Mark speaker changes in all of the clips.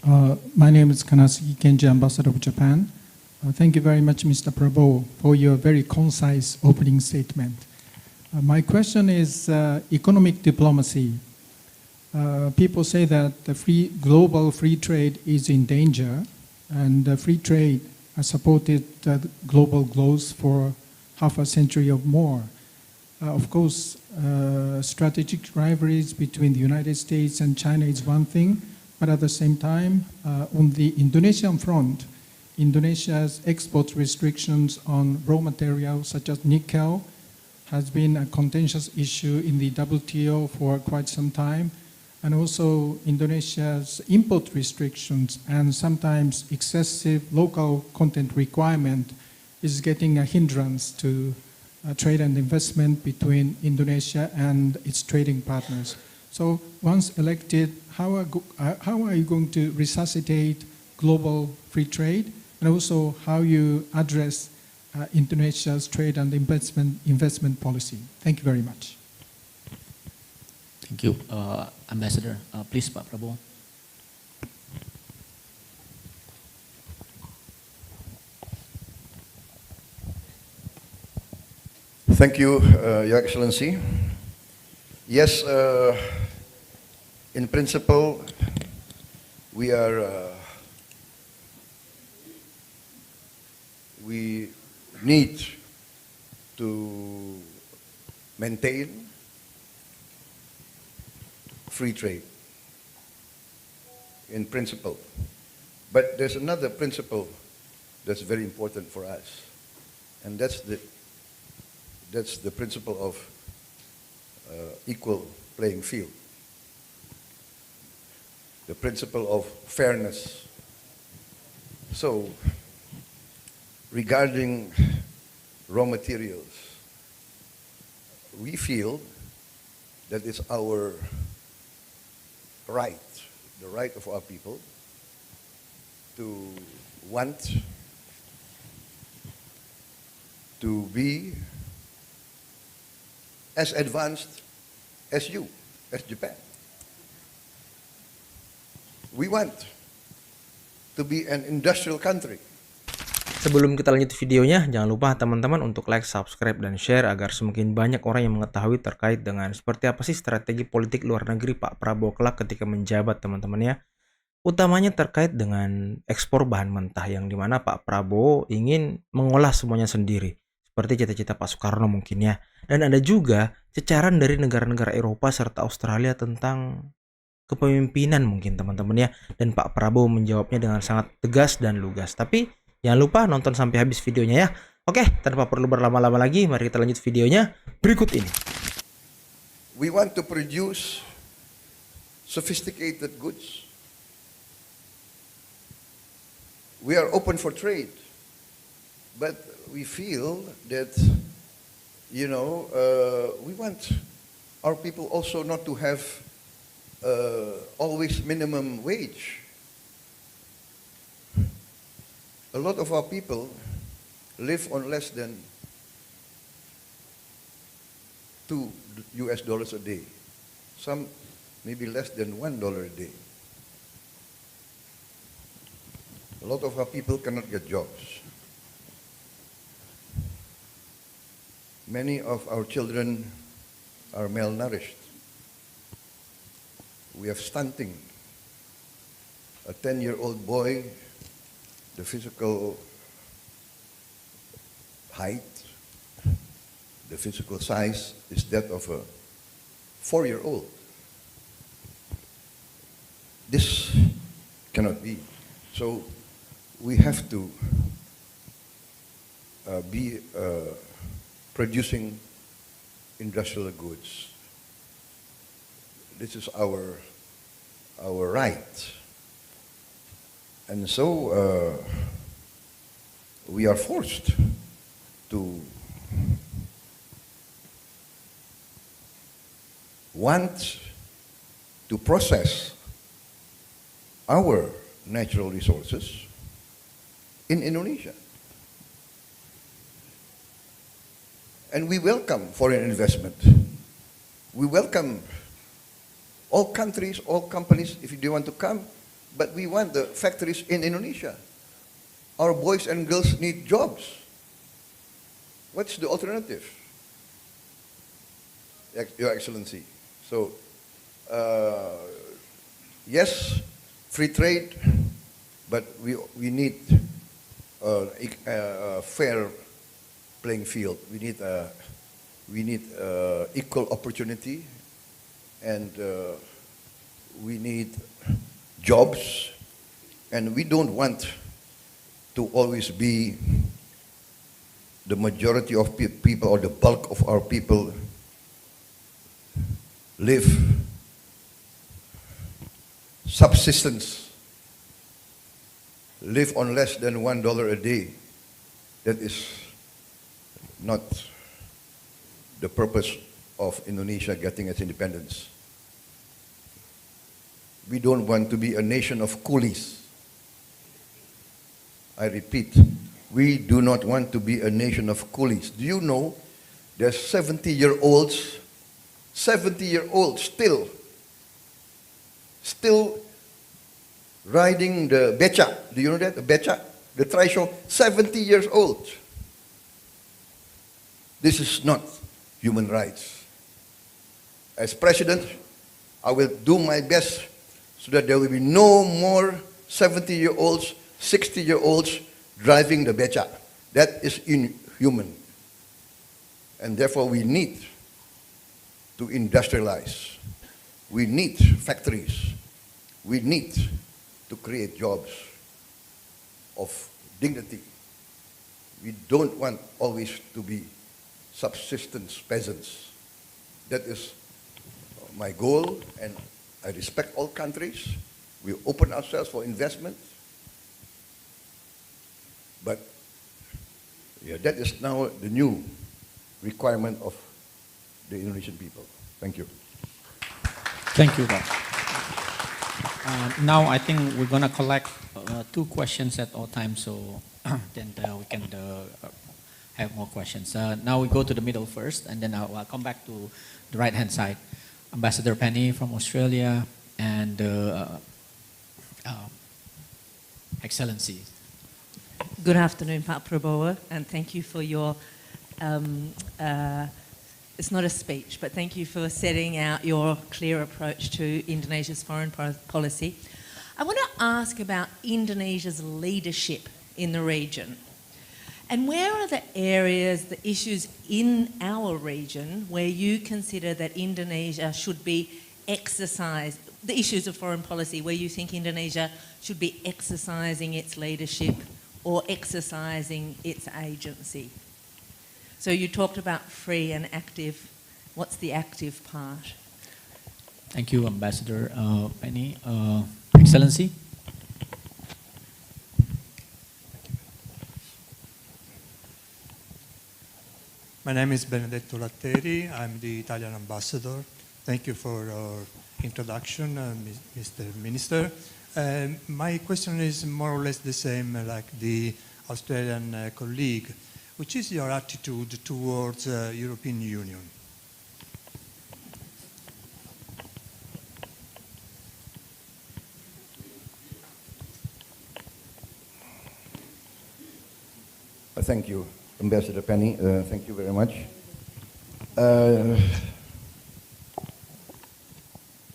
Speaker 1: My name is Kanasugi Kenji, Ambassador of Japan. Thank you very much, Mr. Prabhu, for your very concise opening statement. My question is economic diplomacy. People say that the global free trade is in danger, and free trade has supported global growth for half a century or more. Of course, strategic rivalries between the United States and China is one thing, but at the same time, on the Indonesian front, Indonesia's export restrictions on raw materials such as nickel has been a contentious issue in the WTO for quite some time. And also Indonesia's import restrictions and sometimes excessive local content requirement is getting a hindrance to trade and investment between Indonesia and its trading partners. So once elected, how are you going to resuscitate global free trade, and also how you address Indonesia's trade and investment policy? Thank you very much.
Speaker 2: Thank you, Ambassador. Please, Pak Prabowo.
Speaker 3: Thank you, Your Excellency. Yes, in principle, we need to maintain free trade in principle. But there's another principle that's very important for us, and that's the principle of equal playing field, the principle of fairness. So, regarding raw materials, we feel that it's our right, the right of our people to want to be as advanced as you, as Japan. We want to be an industrial country.
Speaker 4: Sebelum kita lanjut videonya, jangan lupa teman-teman untuk like, subscribe, dan share agar semakin banyak orang yang mengetahui terkait dengan seperti apa sih strategi politik luar negeri Pak Prabowo kelak ketika menjabat, teman-teman ya. Utamanya terkait dengan ekspor bahan mentah yang dimana Pak Prabowo ingin mengolah semuanya sendiri. Seperti cita-cita Pak Soekarno mungkin ya. Dan ada juga cecaran dari negara-negara Eropa serta Australia tentang kepemimpinan mungkin teman-teman ya. Dan Pak Prabowo menjawabnya dengan sangat tegas dan lugas. Tapi jangan lupa nonton sampai habis videonya ya. Oke, tanpa perlu berlama-lama lagi, mari kita lanjut videonya berikut ini.
Speaker 3: We want to produce sophisticated goods. We are open for trade, but we feel that, we want our people also not to have always minimum wage. A lot of our people live on less than $2 a day. Some maybe less than $1 a day. A lot of our people cannot get jobs. Many of our children are malnourished. We have stunting. A 10-year-old boy, the physical height, the physical size is that of a 4-year-old. This cannot be. So we have to be producing industrial goods. This is our right. And so we are forced to want to process our natural resources in Indonesia. And we welcome foreign investment. We welcome all countries, all companies, if they want to come, but we want the factories in Indonesia. Our boys and girls need jobs. What's the alternative? Your Excellency. So, yes, free trade, but we need a fair playing field. We need equal opportunity, and we need jobs, and we don't want to always be the majority of people or the bulk of our people live subsistence, live on less than $1 a day. That is not the purpose of Indonesia getting its independence. We don't want to be a nation of coolies. I repeat, we do not want to be a nation of coolies. Do you know there's 70-year-olds still riding the beca? Do you know that? The beca? The trishaw? 70 years old. This is not human rights. As president, I will do my best so that there will be no more 70-year-olds, 60-year-olds driving the beca. That is inhuman. And therefore we need to industrialize. We need factories. We need to create jobs of dignity. We don't want always to be subsistence peasants. That is my goal, and I respect all countries. We open ourselves for investment. But yeah, that is now the new requirement of the Indonesian people. Thank you.
Speaker 2: Thank you, Pak. Now I think we're going to collect 2 questions at all times, so then we can have more questions. Now we go to the middle first, and then I'll come back to the right-hand side. Ambassador Penny from Australia, and Excellency.
Speaker 5: Good afternoon, Pak Prabowo, and thank you for your, it's not a speech, but thank you for setting out your clear approach to Indonesia's foreign policy. I want to ask about Indonesia's leadership in the region. And where are the areas, the issues in our region where you consider that Indonesia should be exercised, the issues of foreign policy, where you think Indonesia should be exercising its leadership or exercising its agency? So you talked about free and active. What's the active part?
Speaker 2: Thank you, Ambassador Penny. Excellency.
Speaker 6: My name is Benedetto Latteri. I'm the Italian ambassador. Thank you for your introduction, Mr. Minister. My question is more or less the same like the Australian colleague. Which is your attitude towards European Union?
Speaker 3: Thank you, Ambassador Penny. Thank you very much.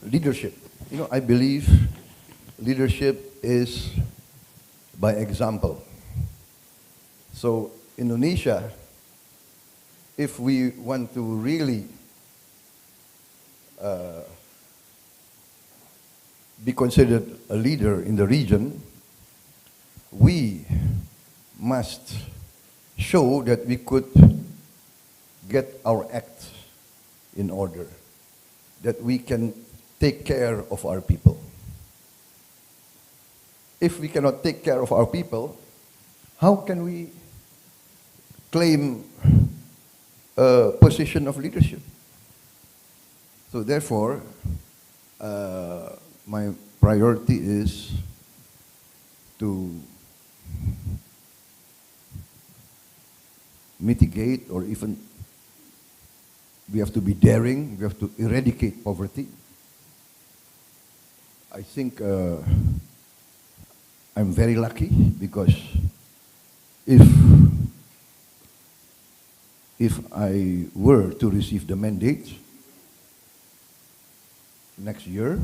Speaker 3: Leadership. You know, I believe leadership is by example. So Indonesia, if we want to really be considered a leader in the region, we must show that we could get our act in order, that we can take care of our people. If we cannot take care of our people, how can we claim a position of leadership? So therefore, my priority is to mitigate, or even we have to be daring, we have to eradicate poverty. I think I'm very lucky because if I were to receive the mandate next year,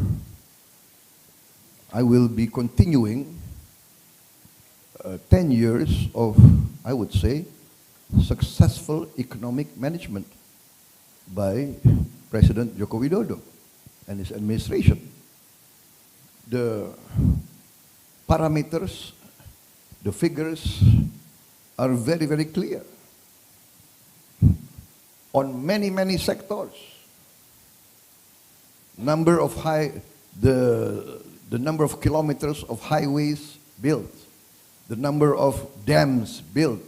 Speaker 3: I will be continuing 10 years of, I would say, successful economic management by President Joko Widodo and his administration. The parameters, the figures are very, very clear. On many, many sectors, the number of kilometers of highways built, the number of dams built,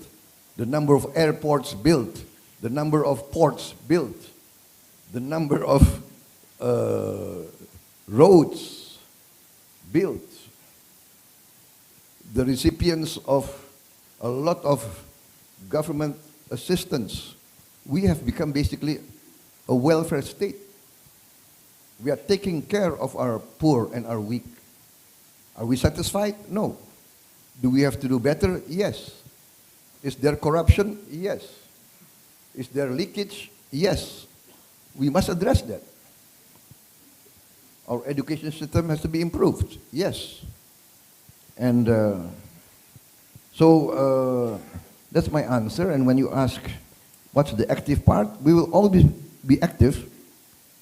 Speaker 3: the number of airports built, the number of ports built, the number of roads built, the recipients of a lot of government assistance. We have become basically a welfare state. We are taking care of our poor and our weak. Are we satisfied? No. Do we have to do better? Yes. Is there corruption? Yes. Is there leakage? Yes. We must address that. Our education system has to be improved. Yes. And so that's my answer. And when you ask what's the active part, we will always be active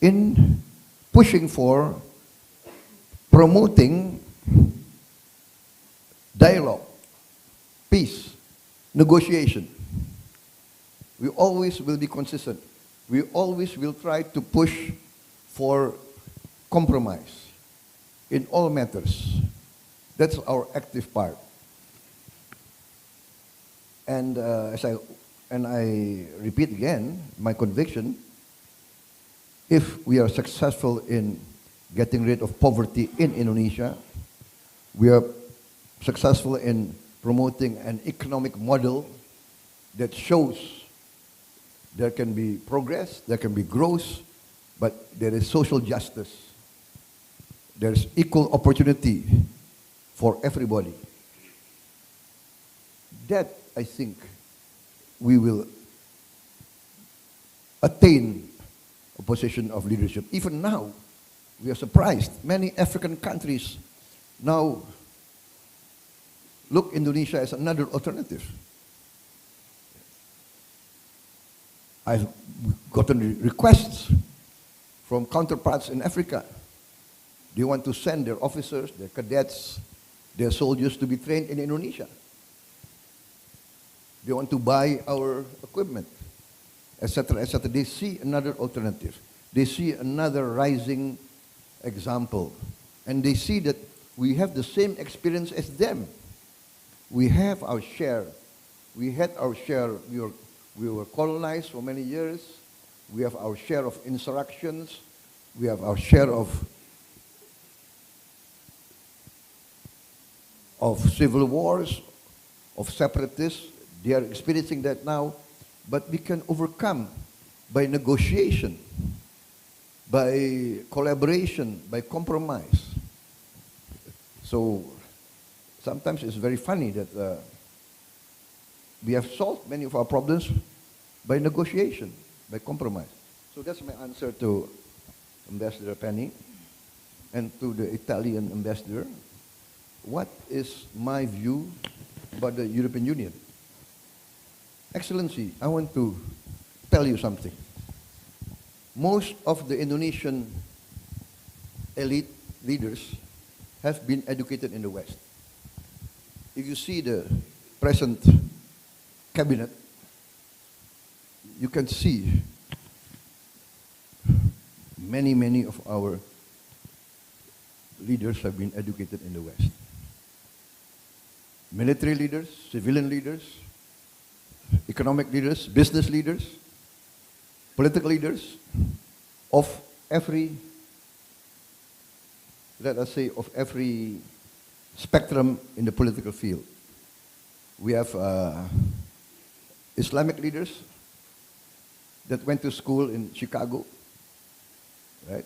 Speaker 3: in pushing for promoting dialogue, peace, negotiation. We always will be consistent. We always will try to push for compromise in all matters. That's our active part. And I repeat again, my conviction, if we are successful in getting rid of poverty in Indonesia, we are successful in promoting an economic model that shows there can be progress, there can be growth, but there is social justice. There's equal opportunity for everybody. That, I think, we will attain a position of leadership. Even now, we are surprised. Many African countries now look Indonesia as another alternative. I've gotten requests from counterparts in Africa. They want to send their officers, their cadets, their soldiers to be trained in Indonesia. They want to buy our equipment, etc., etc. They see another alternative. They see another rising example. And they see that we have the same experience as them. We have our share. We had our share. We were colonized for many years. We have our share of insurrections. We have our share of civil wars, of separatists. They are experiencing that now. But we can overcome by negotiation, by collaboration, by compromise. So sometimes it's very funny that we have solved many of our problems by negotiation, by compromise. So that's my answer to Ambassador Penny and to the Italian ambassador. What is my view about the European Union? Excellency, I want to tell you something. Most of the Indonesian elite leaders have been educated in the West. If you see the present cabinet, you can see many of our leaders have been educated in the West. Military leaders, civilian leaders, economic leaders, business leaders, political leaders of every, let us say, of every spectrum in the political field. We have Islamic leaders that went to school in Chicago, right?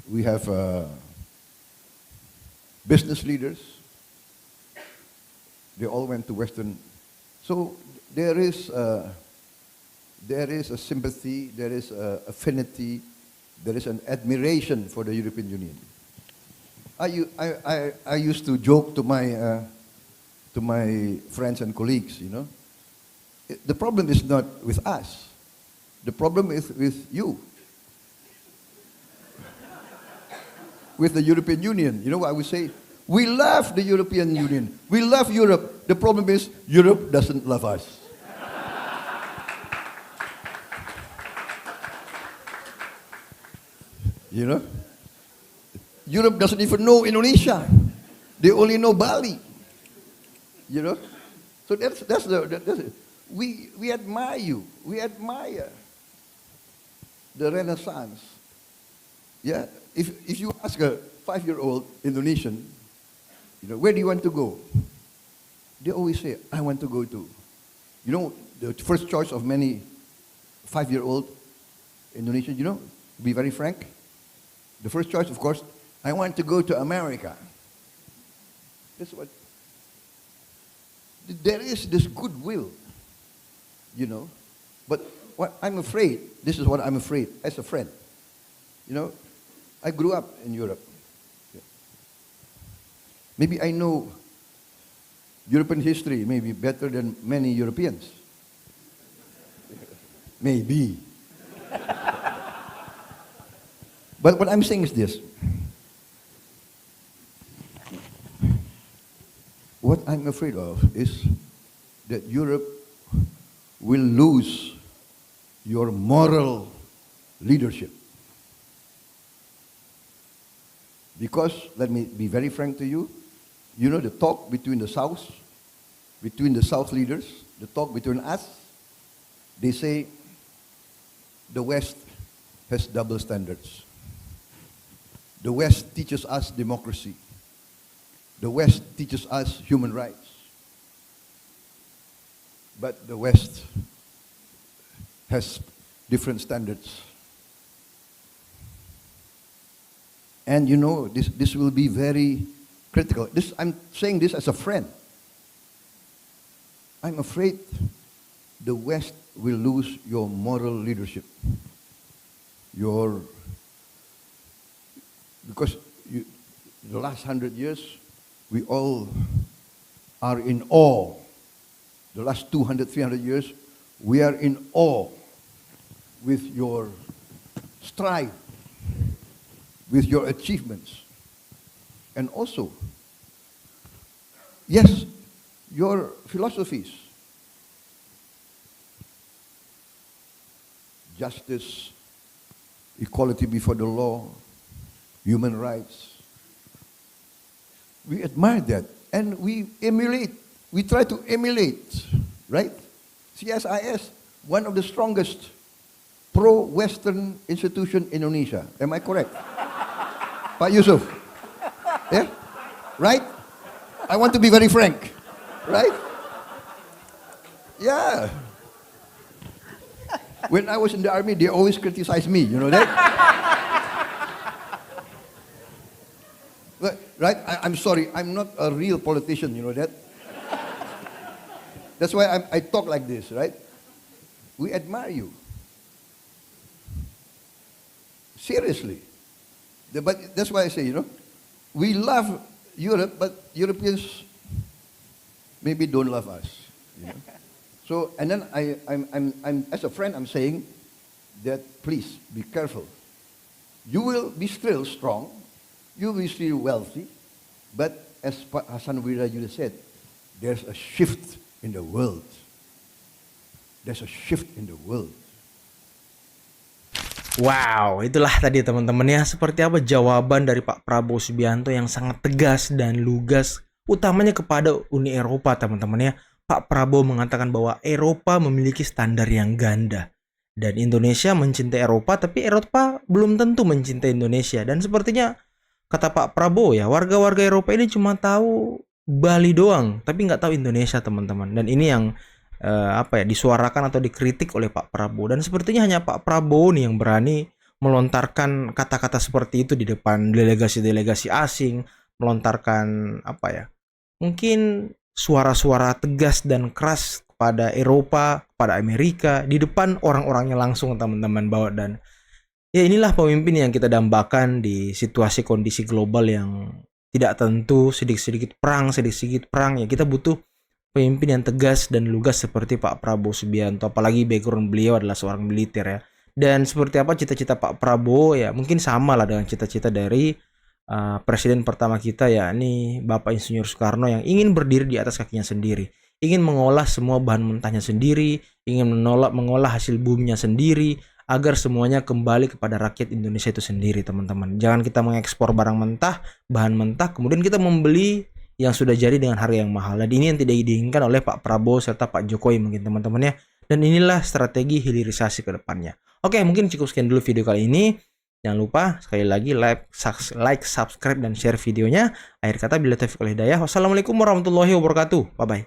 Speaker 3: We have business leaders, they all went to Western. So there is a sympathy, there is a affinity, there is an admiration for the European Union. I used to joke to my friends and colleagues, you know, the problem is not with us. The problem is with you. With the European Union. You know what I would say? We love the European Union. We love Europe. The problem is Europe doesn't love us. You know? Europe doesn't even know Indonesia. They only know Bali. You know? So that's it. We admire you. We admire the Renaissance. Yeah? If you ask a 5-year-old Indonesian, you know, where do you want to go? They always say, I want to go to. You know, the first choice of many 5-year-old Indonesians, you know, to be very frank, the first choice, of course, I want to go to America. That's what. There is this goodwill, you know. But what I'm afraid, this is what I'm afraid as a friend. You know, I grew up in Europe. Maybe I know European history maybe better than many Europeans. Maybe. But what I'm saying is this. What I'm afraid of is that Europe will lose your moral leadership. Because, let me be very frank to you, you know the talk between the South leaders, the talk between us, they say the West has double standards. The West teaches us democracy. The West teaches us human rights. But the West has different standards. And you know, this will be very critical. I'm saying this as a friend. I'm afraid the West will lose your moral leadership. Because the last 100 years, we all are in awe. The last 200, 300 years, we are in awe with your strive, with your achievements. And also, yes, your philosophies. Justice, equality before the law, human rights. We admire that. And we emulate. We try to emulate, right? CSIS, one of the strongest pro-Western institution in Indonesia. Am I correct? Pak Yusuf? Yeah? Right? I want to be very frank. Right? Yeah. When I was in the army, they always criticized me. You know that? Right? I'm sorry. I'm not a real politician. You know that? That's why I talk like this, right? We admire you. Seriously. But that's why I say, you know, we love Europe, but Europeans maybe don't love us. You know? So, and then I'm as a friend, I'm saying that please be careful. You will be still strong, you will be still wealthy, but as Hassan Wirayudha said, there's a shift in the world. There's a shift in the world.
Speaker 4: Wow, itulah tadi teman-teman ya, seperti apa jawaban dari Pak Prabowo Subianto yang sangat tegas dan lugas, utamanya kepada Uni Eropa teman-teman ya. Pak Prabowo mengatakan bahwa Eropa memiliki standar yang ganda. Dan Indonesia mencintai Eropa, tapi Eropa belum tentu mencintai Indonesia. Dan sepertinya, kata Pak Prabowo ya, warga-warga Eropa ini cuma tahu Bali doang, tapi nggak tahu Indonesia teman-teman. Dan ini yang disuarakan atau dikritik oleh Pak Prabowo. Dan sepertinya hanya Pak Prabowo nih yang berani melontarkan kata-kata seperti itu di depan delegasi-delegasi asing, melontarkan apa ya? Mungkin suara-suara tegas dan keras kepada Eropa, kepada Amerika di depan orang-orangnya langsung teman-teman bawa. Dan ya inilah pemimpin yang kita dambakan di situasi kondisi global yang tidak tentu, sedikit-sedikit perang ya. Kita butuh pemimpin yang tegas dan lugas seperti Pak Prabowo Subianto, apalagi background beliau adalah seorang militer ya. Dan seperti apa cita-cita Pak Prabowo ya, mungkin sama lah dengan cita-cita dari presiden pertama kita, yakni Bapak Insinyur Soekarno, yang ingin berdiri di atas kakinya sendiri, ingin mengolah semua bahan mentahnya sendiri, ingin mengolah hasil buminya sendiri, agar semuanya kembali kepada rakyat Indonesia itu sendiri, teman-teman. Jangan kita mengekspor barang mentah, bahan mentah, kemudian kita membeli yang sudah jadi dengan harga yang mahal. Dan ini yang tidak diinginkan oleh Pak Prabowo serta Pak Jokowi mungkin teman-teman ya. Dan inilah strategi hilirisasi ke depannya. Oke, mungkin cukup sekian dulu video kali ini. Jangan lupa sekali lagi like, subscribe, dan share videonya. Akhir kata, bila taufiq wal hidayah. Wassalamualaikum warahmatullahi wabarakatuh. Bye-bye.